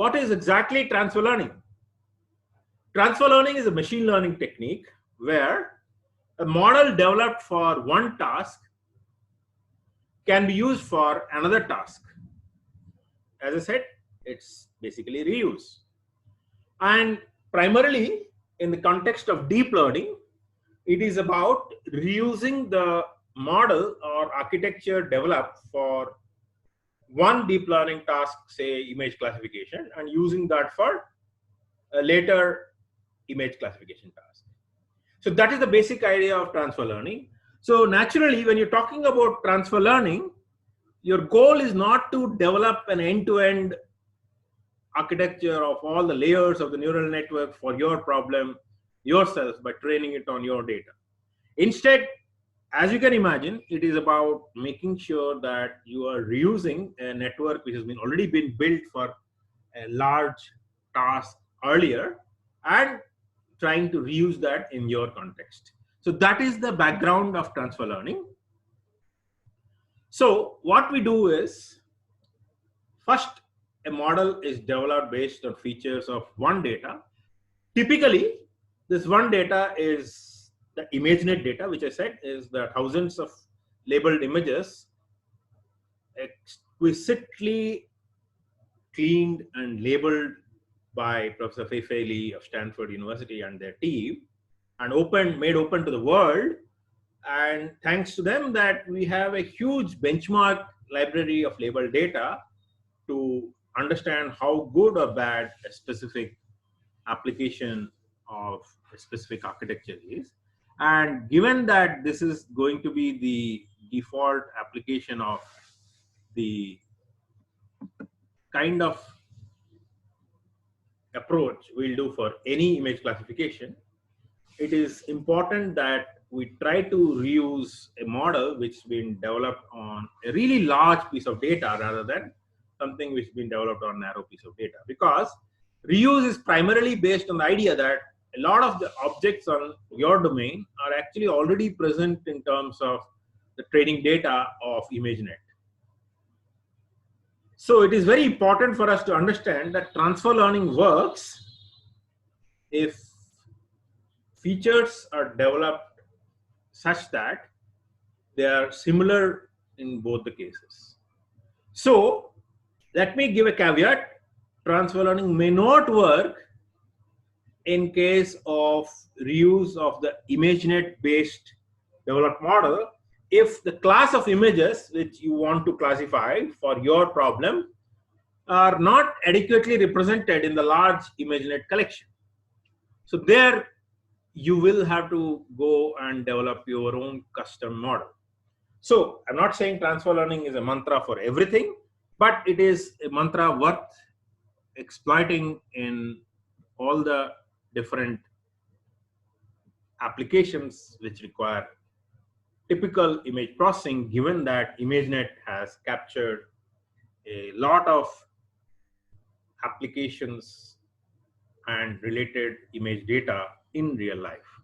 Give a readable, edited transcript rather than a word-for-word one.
what is exactly transfer learning? Transfer learning is a machine learning technique where a model developed for one task can be used for another task. As I said, it's basically reuse. And primarily in the context of deep learning, it is about reusing the model or architecture developed for one deep learning task, say image classification, and using that for a later image classification task. So that is the basic idea of transfer learning. So naturally, when you're talking about transfer learning, your goal is not to develop an end-to-end architecture of all the layers of the neural network for your problem yourself by training it on your data. Instead, as you can imagine, it is about making sure that you are reusing a network which has already been built for a large task earlier and trying to reuse that in your context. So that is the background of transfer learning. So what we do is, first, a model is developed based on features of one data. Typically, this one data is the ImageNet data, which I said is the thousands of labeled images exquisitely cleaned and labeled by Professor Fei of Stanford University and their team, and made open to the world. And thanks to them, that we have a huge benchmark library of labeled data to understand how good or bad a specific application of a specific architecture is. And given that this is going to be the default application of the kind of approach we'll do for any image classification, it is important that we try to reuse a model which has been developed on a really large piece of data rather than something which has been developed on a narrow piece of data. Because reuse is primarily based on the idea that a lot of the objects on your domain are actually already present in terms of the training data of ImageNet. So it is very important for us to understand that transfer learning works if features are developed such that they are similar in both the cases. So let me give a caveat. Transfer learning may not work in case of reuse of the ImageNet based developed model if the class of images which you want to classify for your problem are not adequately represented in the large ImageNet collection. So there you will have to go and develop your own custom model. So I'm not saying transfer learning is a mantra for everything, but it is a mantra worth exploiting in all the different applications which require typical image processing, given that ImageNet has captured a lot of applications and related image data in real life.